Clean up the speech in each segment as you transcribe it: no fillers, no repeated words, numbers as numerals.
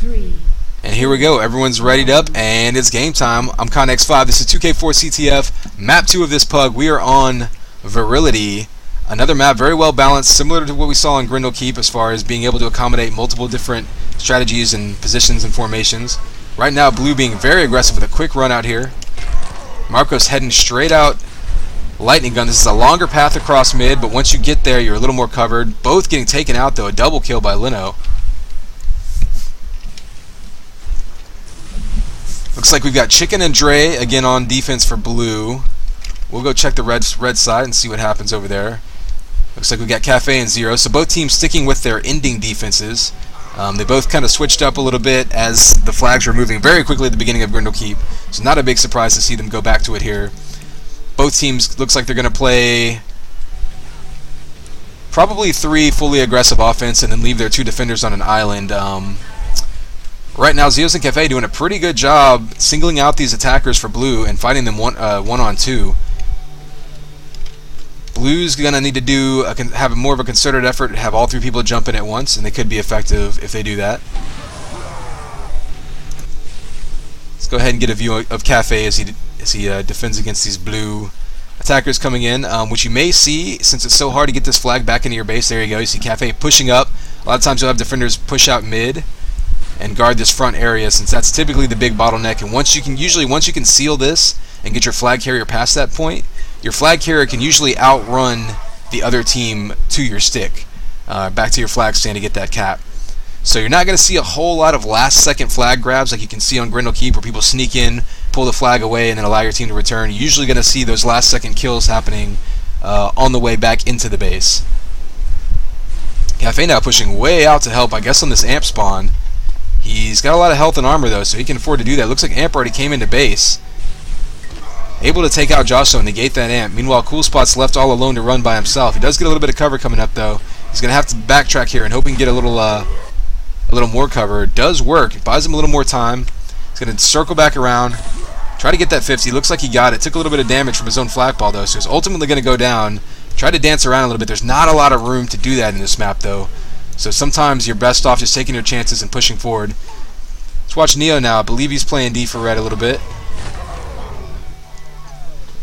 3. And here we go. Everyone's readied up, and it's game time. I'm ConX5. This is 2K4 CTF. Map 2 of this PUG. We are on Virility. Another map, very well balanced, similar to what we saw in Grindel Keep as far as being able to accommodate multiple different strategies and positions and formations. Right now, Blue being very aggressive with a quick run out here. Marcos heading straight out. Lightning gun. This is a longer path across mid, but once you get there, you're a little more covered. Both getting taken out, though. A double kill by Lino. Looks like we've got Chicken and Dray again on defense for Blue. We'll go check the red side and see what happens over there. Looks like we've got Cafe and Zero. So both teams sticking with their ending defenses. They both kind of switched up a little bit as the flags were moving very quickly at the beginning of Grindel Keep. So not a big surprise to see them go back to it here. Both teams looks like they're going to play probably 3 fully aggressive offense and then leave their 2 defenders on an island. Right now, Xios and Cafe doing a pretty good job singling out these attackers for Blue and fighting them one on 2. Blue's going to need to have more of a concerted effort, have all 3 people jump in at once, and they could be effective if they do that. Let's go ahead and get a view of Cafe as he defends against these Blue attackers coming in, which you may see since it's so hard to get this flag back into your base. There you go. You see Cafe pushing up. A lot of times you'll have defenders push out mid and guard this front area, since that's typically the big bottleneck. And once you can seal this and get your flag carrier past that point, your flag carrier can usually outrun the other team to your stick, back to your flag stand to get that cap. So you're not going to see a whole lot of last-second flag grabs like you can see on Grindel Keep, where people sneak in, pull the flag away, and then allow your team to return. You're usually going to see those last-second kills happening on the way back into the base. Cafe now pushing way out to help, I guess, on this amp spawn. He's got a lot of health and armor, though, so he can afford to do that. Looks like Amp already came into base. Able to take out Joshua and negate that Amp. Meanwhile, Coolspot's left all alone to run by himself. He does get a little bit of cover coming up, though. He's going to have to backtrack here and hope he can get a little more cover. It does work. It buys him a little more time. He's going to circle back around, try to get that 50. Looks like he got it. Took a little bit of damage from his own flakball, though, so he's ultimately going to go down. Try to dance around a little bit. There's not a lot of room to do that in this map, though. So sometimes you're best off just taking your chances and pushing forward. Let's watch Neo now. I believe he's playing D for red a little bit.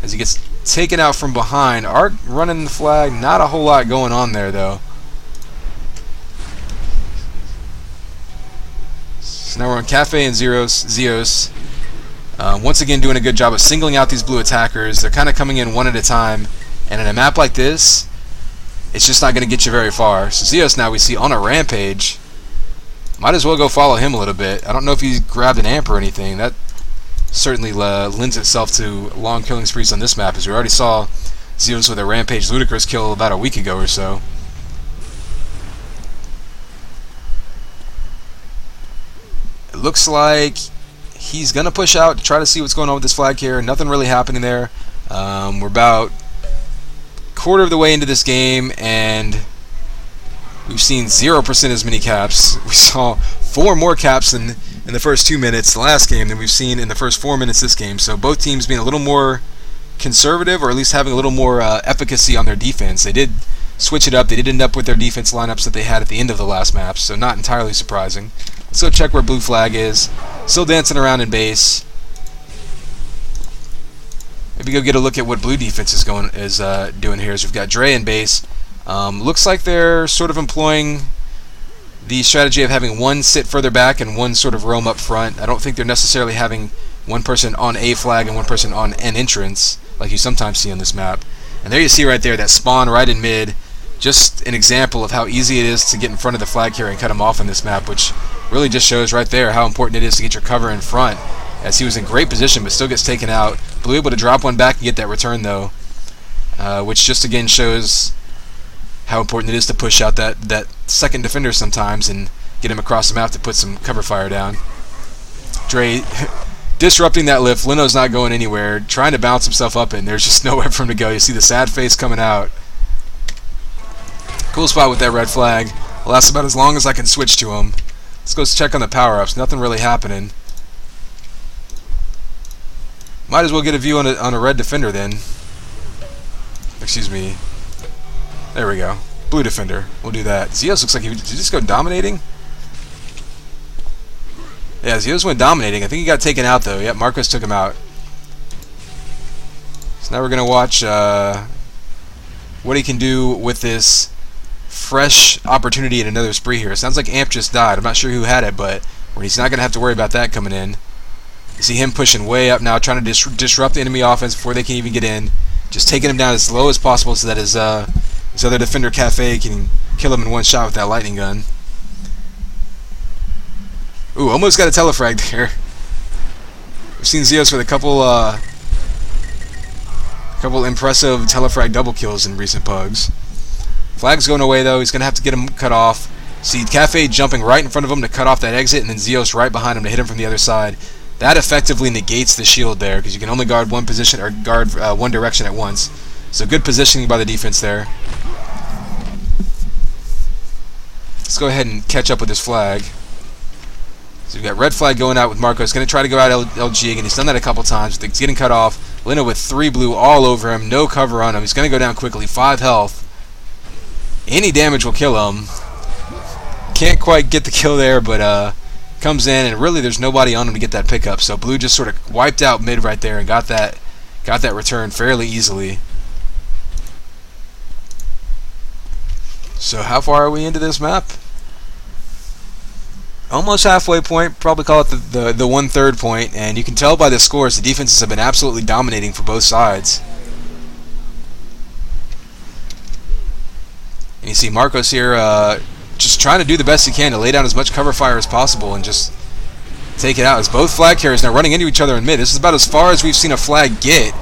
As he gets taken out from behind. Arc running the flag. Not a whole lot going on there, though. So now we're on Cafe and Xios. Once again doing a good job of singling out these Blue attackers. They're kind of coming in one at a time. And in a map like this, it's just not going to get you very far. So Xios now we see on a rampage. Might as well go follow him a little bit. I don't know if he grabbed an amp or anything. That certainly lends itself to long killing sprees on this map, as we already saw Xios with a rampage ludicrous kill about a week ago or so. It looks like he's going to push out to try to see what's going on with this flag carrier. Nothing really happening there. We're about quarter of the way into this game, and we've seen 0% as many caps. We saw 4 more caps in the first 2 minutes the last game than we've seen in the first 4 minutes this game. So both teams being a little more conservative, or at least having a little more efficacy on their defense. They did switch it up. They did end up with their defense lineups that they had at the end of the last map, so not entirely surprising. Let's go check where Blue flag is. Still dancing around in base. Maybe go get a look at what Blue defense is doing here. So we've got Dray in base. Looks like they're sort of employing the strategy of having one sit further back and one sort of roam up front. I don't think they're necessarily having one person on a flag and one person on an entrance like you sometimes see on this map. And there you see right there that spawn right in mid. Just an example of how easy it is to get in front of the flag carrier and cut him off in this map, which really just shows right there how important it is to get your cover in front, as he was in great position but still gets taken out. Blue able to drop one back and get that return, though, which just again shows how important it is to push out that second defender sometimes and get him across the map to put some cover fire down. Dray disrupting that lift. Lino's not going anywhere, trying to bounce himself up, and there's just nowhere for him to go. You see the sad face coming out. Coolspot with that red flag. It'll last about as long as I can switch to him. Let's go check on the power-ups. Nothing really happening. Might as well get a view on a red defender then. Excuse me. There we go. Blue defender. We'll do that. Xios looks like he did he just go dominating? Yeah, Xios went dominating. I think he got taken out, though. Yep, Marcos took him out. So now we're going to watch what he can do with this fresh opportunity in another spree here. It sounds like Amp just died. I'm not sure who had it, but he's not going to have to worry about that coming in. You see him pushing way up now, trying to disrupt the enemy offense before they can even get in. Just taking him down as low as possible so that his other defender, Cafe, can kill him in one shot with that lightning gun. Ooh, almost got a telefrag there. We've seen Xios with a couple impressive telefrag double kills in recent pugs. Flag's going away though. He's going to have to get him cut off. See Cafe jumping right in front of him to cut off that exit, and then Xios right behind him to hit him from the other side. That effectively negates the shield there, because you can only guard one position or guard one direction at once. So good positioning by the defense there. Let's go ahead and catch up with this flag. So we've got red flag going out with Marcos. Going to try to go out LG again. He's done that a couple times. He's getting cut off. Lino with 3 blue all over him. No cover on him. He's going to go down quickly. 5 health. Any damage will kill him. Can't quite get the kill there, but comes in, and really there's nobody on him to get that pickup. So blue just sort of wiped out mid right there and got that return fairly easily. So how far are we into this map? Almost halfway point, probably call it the 1/3 point, and you can tell by the scores the defenses have been absolutely dominating for both sides. And you see Marcos here just trying to do the best he can to lay down as much cover fire as possible and just take it out, as both flag carriers now running into each other in mid. This is about as far as we've seen a flag get.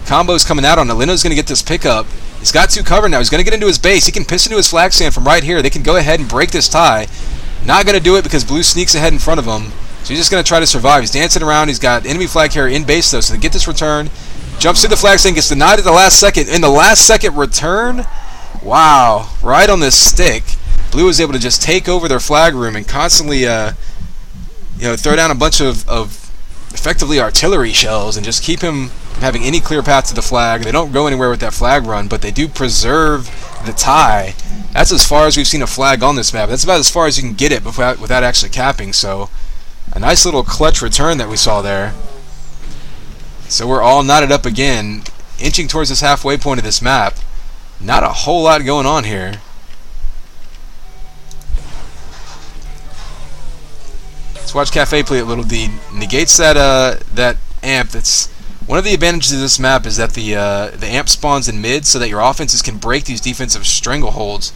Combo's coming out on it. Lino's going to get this pickup. He's got 2 cover now. He's going to get into his base. He can piss into his flag stand from right here. They can go ahead and break this tie. Not going to do it because blue sneaks ahead in front of him. So he's just going to try to survive. He's dancing around. He's got enemy flag carrier in base though, so they get this return. Jumps through the flag stand, gets denied at the last second. In the last second return, wow, right on this stick. Blue was able to just take over their flag room and constantly throw down a bunch of effectively artillery shells and just keep him from having any clear path to the flag. They don't go anywhere with that flag run, but they do preserve the tie. That's as far as we've seen a flag on this map. That's about as far as you can get it without actually capping. So a nice little clutch return that we saw there. So we're all knotted up again, inching towards this halfway point of this map. Not a whole lot going on here. Let's watch Cafe play it. Little D negates that amp. That's one of the advantages of this map, is that the amp spawns in mid so that your offenses can break these defensive strangleholds.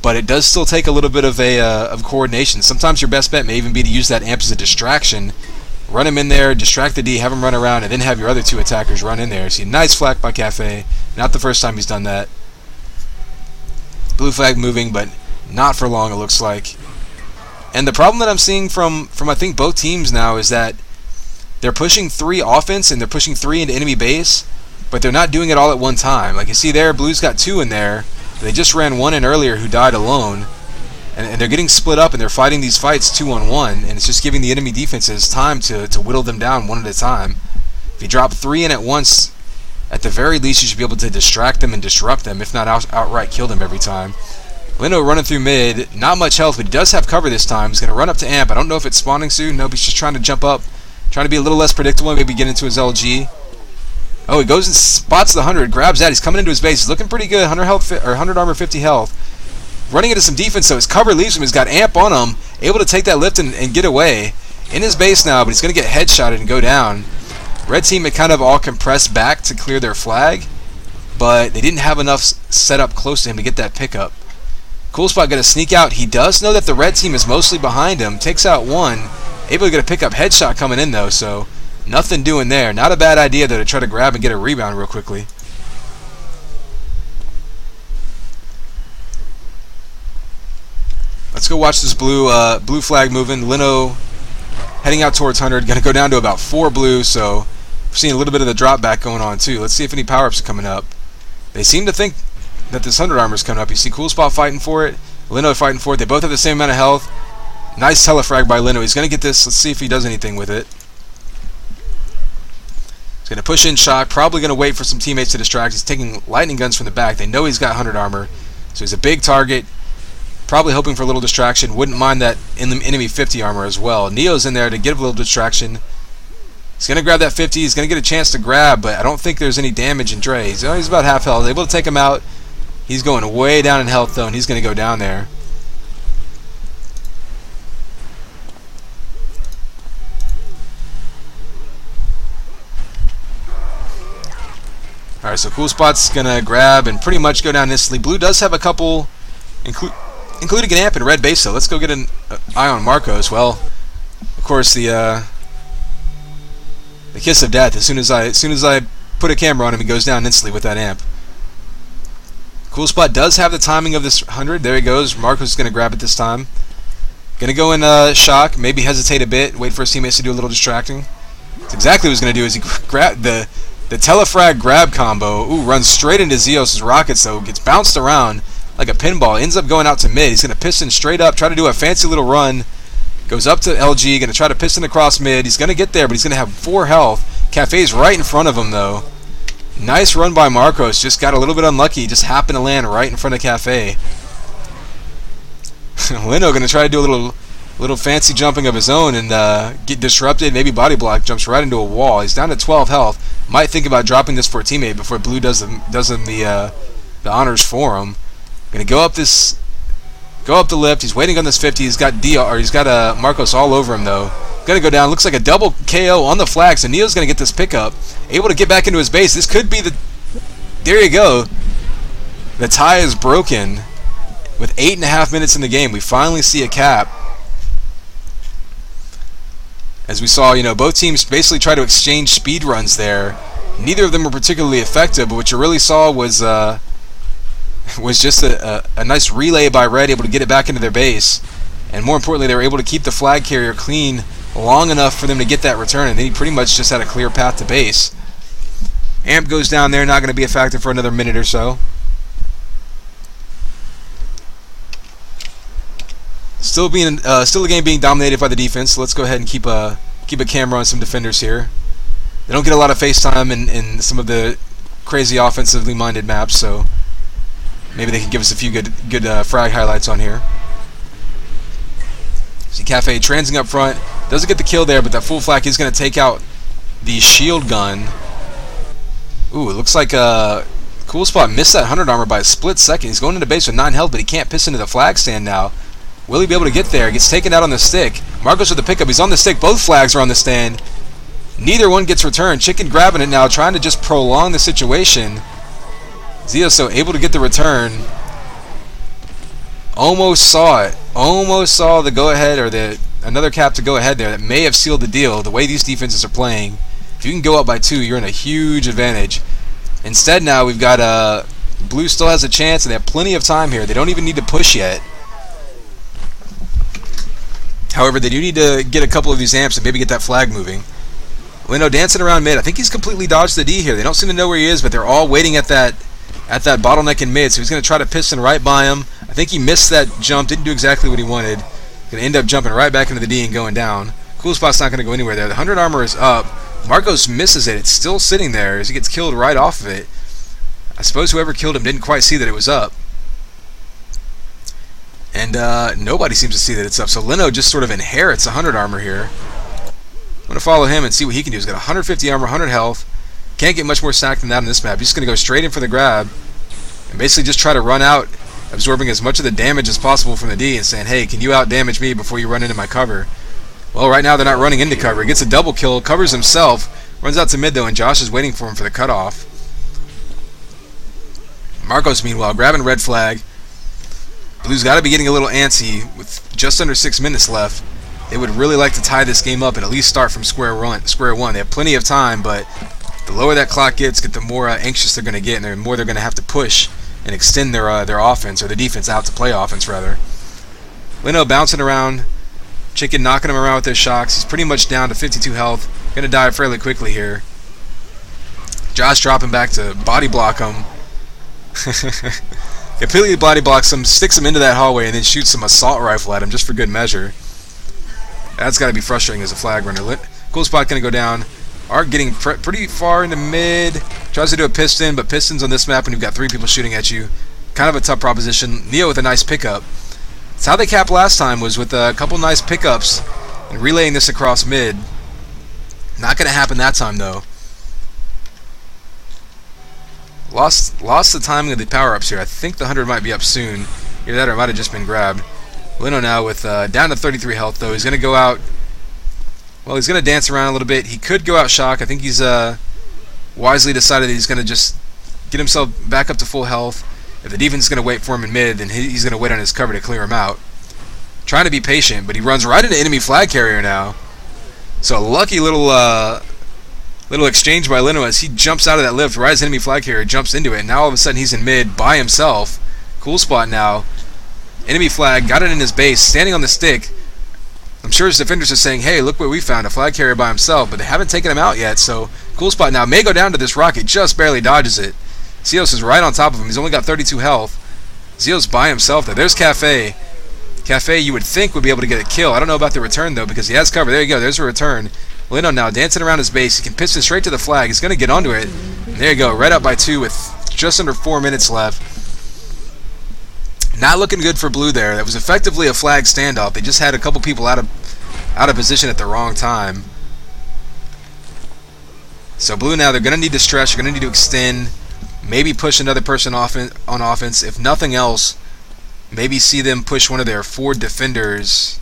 But it does still take a little bit of coordination. Sometimes your best bet may even be to use that amp as a distraction. Run him in there, distract the D, have him run around, and then have your other 2 attackers run in there. See, nice flak by Cafe. Not the first time he's done that. Blue flag moving, but not for long, it looks like. And the problem that I'm seeing from I think both teams now is that they're pushing 3 offense and they're pushing 3 into enemy base, but they're not doing it all at one time. Like you see there, Blue's got 2 in there. They just ran 1 in earlier who died alone. And they're getting split up, and they're fighting these fights 2-on-1, and it's just giving the enemy defenses time to whittle them down one at a time. If you drop 3 in at once, at the very least you should be able to distract them and disrupt them, if not outright kill them every time. Lino running through mid, not much health, but he does have cover this time. He's going to run up to amp. I don't know if it's spawning soon. Nope, he's just trying to jump up, trying to be a little less predictable, maybe get into his LG. Oh, he goes and spots the 100, grabs that. He's coming into his base. He's looking pretty good. 100 health, or 100 armor, 50 health. Running into some defense, so his cover leaves him. He's got amp on him, able to take that lift and get away. In his base now, but he's going to get headshotted and go down. Red team had kind of all compressed back to clear their flag, but they didn't have enough set up close to him to get that pickup. Coolspot going to sneak out. He does know that the red team is mostly behind him. Takes out 1. Able to get a pickup headshot coming in, though, so nothing doing there. Not a bad idea, though, to try to grab and get a rebound real quickly. Let's go watch this blue flag moving. Lino heading out towards 100. Going to go down to about 4 blue, so we're seeing a little bit of the drop back going on, too. Let's see if any power-ups are coming up. They seem to think that this 100 armor is coming up. You see Coolspot fighting for it, Lino fighting for it. They both have the same amount of health. Nice telefrag by Lino. He's going to get this. Let's see if he does anything with it. He's going to push in shock. Probably going to wait for some teammates to distract. He's taking lightning guns from the back. They know he's got 100 armor, so he's a big target. Probably hoping for a little distraction. Wouldn't mind that enemy 50 armor as well. Neo's in there to give a little distraction. He's going to grab that 50. He's going to get a chance to grab, but I don't think there's any damage in Dray. He's about half health. Able to take him out. He's going way down in health, though, and he's going to go down there. Alright, so Coolspot's going to grab and pretty much go down instantly. Blue does have a couple, including an amp and red base, though. Let's go get an eye on Marcos. Well, of course, the kiss of death. As soon as I put a camera on him, he goes down instantly with that amp. Coolspot does have the timing of this 100. There he goes. Marcos is going to grab it this time. Going to go in shock, maybe hesitate a bit, wait for his teammates to do a little distracting. That's exactly what he's going to do. Is he grab the telefrag grab combo. Ooh, runs straight into Xios' rockets, though. Gets bounced around like a pinball. Ends up going out to mid. He's going to piston straight up, try to do a fancy little run. Goes up to LG, going to try to piston across mid. He's going to get there, but he's going to have 4 health. Cafe's right in front of him, though. Nice run by Marcos. Just got a little bit unlucky. Just happened to land right in front of Cafe. Lino going to try to do a little fancy jumping of his own and get disrupted. Maybe body block, jumps right into a wall. He's down to 12 health. Might think about dropping this for a teammate before Blue does him the honors for him. Going to go up the lift. He's waiting on this 50. He's got Marcos all over him, though. Going to go down. Looks like a double KO on the flag. So Neo's going to get this pickup. Able to get back into his base. This could be the... There you go. The tie is broken. With 8.5 minutes in the game, we finally see a cap. As we saw, both teams basically try to exchange speed runs there. Neither of them were particularly effective, but what you really saw was just a nice relay by Red, able to get it back into their base. And more importantly, they were able to keep the flag carrier clean long enough for them to get that return, and then he pretty much just had a clear path to base. Amp goes down there, not going to be a factor for another minute or so. Still a game being dominated by the defense. So let's go ahead and keep a camera on some defenders here. They don't get a lot of FaceTime in some of the crazy offensively minded maps, so maybe they can give us a few good frag highlights on here. See Cafe transing up front, doesn't get the kill there, but that full flak is going to take out the shield gun. Ooh, it looks like Coolspot missed that 100 armor by a split second. He's going into base with 9 health, but he can't piss into the flag stand now. Will he be able to get there? Gets taken out on the stick. Marcos with the pickup. He's on the stick. Both flags are on the stand. Neither one gets returned. Chicken grabbing it now, trying to just prolong the situation. Xios so able to get the return. Almost saw it. Almost saw the go-ahead or another cap to go ahead there that may have sealed the deal. The way these defenses are playing, if you can go up by 2, you're in a huge advantage. Instead now we've got Blue still has a chance, and they have plenty of time here. They don't even need to push yet. However, they do need to get a couple of these amps and maybe get that flag moving. Lino dancing around mid. I think he's completely dodged the D here. They don't seem to know where he is, but they're all waiting at that bottleneck in mid, so he's going to try to piston right by him. I think he missed that jump, didn't do exactly what he wanted. Going to end up jumping right back into the D and going down. Coolspot's not going to go anywhere there. The 100 armor is up. Marcos misses it. It's still sitting there as he gets killed right off of it. I suppose whoever killed him didn't quite see that it was up. And nobody seems to see that it's up. So Lino just sort of inherits 100 armor here. I'm going to follow him and see what he can do. He's got 150 armor, 100 health. Can't get much more sacked than that in this map. He's just going to go straight in for the grab. And basically just try to run out, absorbing as much of the damage as possible from the D and saying, hey, can you out-damage me before you run into my cover? Well, right now they're not running into cover. He gets a double kill, covers himself, runs out to mid though, and Josh is waiting for him for the cutoff. Marcos, meanwhile, grabbing red flag. Blue's got to be getting a little antsy with just under 6 minutes left. They would really like to tie this game up and at least start from square one. They have plenty of time, but the lower that clock gets, the more anxious they're going to get, and the more they're going to have to push and extend their offense, or the defense out to play offense, rather. Lino bouncing around. Chicken knocking him around with his shocks. He's pretty much down to 52 health. Going to die fairly quickly here. Josh dropping back to body block him. Completely body blocks him, sticks him into that hallway, and then shoots some assault rifle at him just for good measure. That's got to be frustrating as a flag runner. Coolspot going to go down. Arc getting pretty far into mid. Tries to do a piston, but pistons on this map when you've got 3 people shooting at you, kind of a tough proposition. Neo with a nice pickup. It's how they capped last time, was with a couple nice pickups and relaying this across mid. Not going to happen that time, though. Lost the timing of the power-ups here. I think the 100 might be up soon. Either that or it might have just been grabbed. Lino now with down to 33 health, though. He's going to go out. Well, he's going to dance around a little bit. He could go out shock. I think he's wisely decided that he's going to just get himself back up to full health. If the defense is going to wait for him in mid, then he's going to wait on his cover to clear him out. Trying to be patient, but he runs right into enemy flag carrier now. So a lucky little exchange by Lino as he jumps out of that lift right as enemy flag carrier jumps into it. And now all of a sudden he's in mid by himself. Coolspot now. Enemy flag, got it in his base, standing on the stick. I'm sure his defenders are saying, hey, look what we found, a flag carrier by himself, but they haven't taken him out yet, so Coolspot now may go down to this rocket, just barely dodges it. Xios is right on top of him. He's only got 32 health. Xios by himself there. There's Cafe. Cafe, you would think, would be able to get a kill. I don't know about the return, though, because he has cover. There you go. There's a return. Lino now dancing around his base. He can pitch it straight to the flag. He's going to get onto it. And there you go. Right up by 2 with just under 4 minutes left. Not looking good for blue there. That was effectively a flag standoff. They just had a couple people out of position at the wrong time. So blue now, they're going to need to stretch. They're going to need to extend. Maybe push another person on offense. If nothing else, maybe see them push one of their 4 defenders.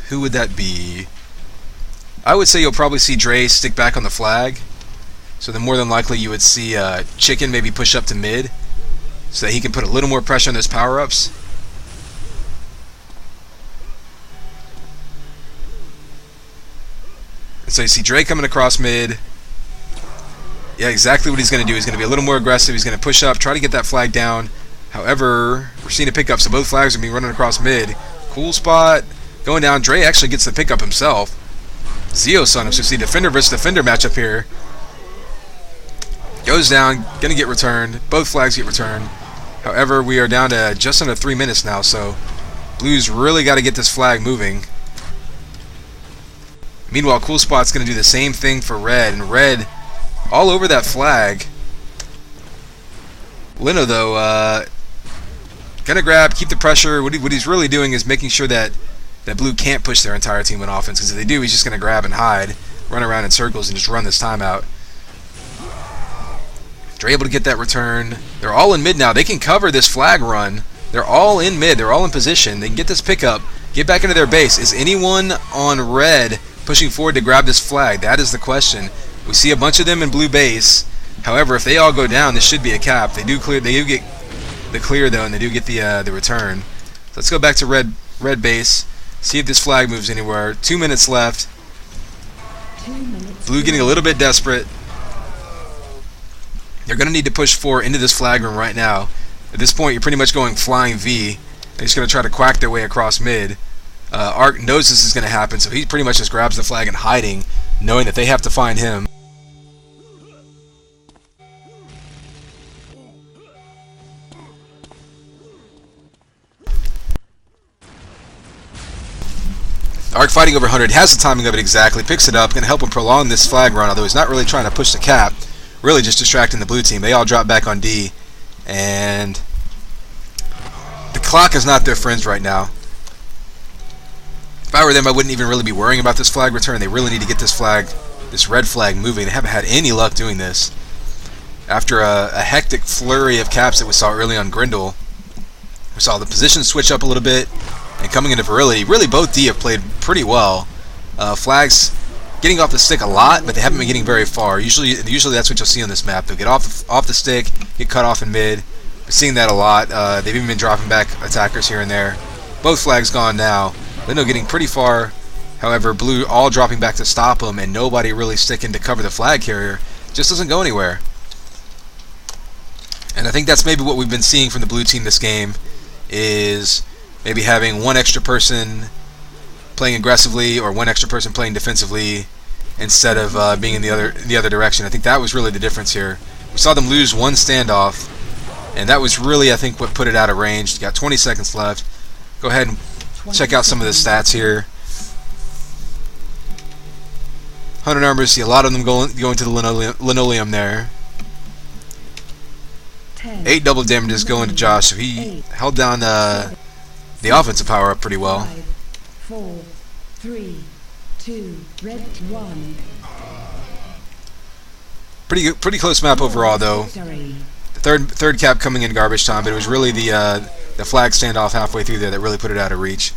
Who would that be? I would say you'll probably see Dray stick back on the flag. So then more than likely you would see Chicken maybe push up to mid so that he can put a little more pressure on those power-ups. And so you see Dray coming across mid. Yeah, exactly what he's going to do. He's going to be a little more aggressive. He's going to push up, try to get that flag down. However, we're seeing a pickup, so both flags are being running across mid. Coolspot going down. Dray actually gets the pickup himself. Xios on him, so you see defender versus defender matchup here. Goes down, going to get returned. Both flags get returned. However, we are down to just under 3 minutes now, so blue's really got to get this flag moving. Meanwhile, Coolspot's going to do the same thing for red, and red all over that flag. Lino, though, gonna grab, keep the pressure. What he's really doing is making sure that blue can't push their entire team on offense, because if they do, he's just gonna grab and hide, run around in circles, and just run this time out. They're able to get that return. They're all in mid now. They can cover this flag run. They're all in mid. They're all in position. They can get this pickup, get back into their base. Is anyone on red pushing forward to grab this flag? That is the question. We see a bunch of them in blue base. However, if they all go down, this should be a cap. They do clear. They do get the clear though, and they do get the return. So let's go back to red base. See if this flag moves anywhere. 2 minutes left. Blue getting a little bit desperate. They're going to need to push 4 into this flag room right now. At this point, you're pretty much going flying V. They're just going to try to quack their way across mid. Ark knows this is going to happen, so he pretty much just grabs the flag and hiding, knowing that they have to find him. Ark fighting over 100, has the timing of it exactly, picks it up, going to help him prolong this flag run, although he's not really trying to push the cap, really just distracting the blue team. They all drop back on D, and the clock is not their friends right now. If I were them, I wouldn't even really be worrying about this flag return. They really need to get this flag, this red flag, moving. They haven't had any luck doing this. After a hectic flurry of caps that we saw early on Grindel, we saw the position switch up a little bit, and coming into Virility, really both D have played pretty well. Flags getting off the stick a lot, but they haven't been getting very far. Usually that's what you'll see on this map. They'll get off the stick, get cut off in mid. We're seeing that a lot. They've even been dropping back attackers here and there. Both flags gone now. Lino getting pretty far. However, blue all dropping back to stop them, and nobody really sticking to cover the flag carrier. Just doesn't go anywhere. And I think that's maybe what we've been seeing from the blue team this game, is maybe having one extra person playing aggressively or one extra person playing defensively instead of being in the other direction. I think that was really the difference here. We saw them lose one standoff, and that was really, I think, what put it out of range. Got 20 seconds left. Go ahead and check out some of the stats here. 100 numbers, see a lot of them going to the linoleum there. 8 double damages going to Josh, so he held down the offensive power up pretty well. 5, 4, 3, 2, red 1. Pretty close map overall, though. Victory. The third cap coming in garbage time, but it was really the flag standoff halfway through there that really put it out of reach.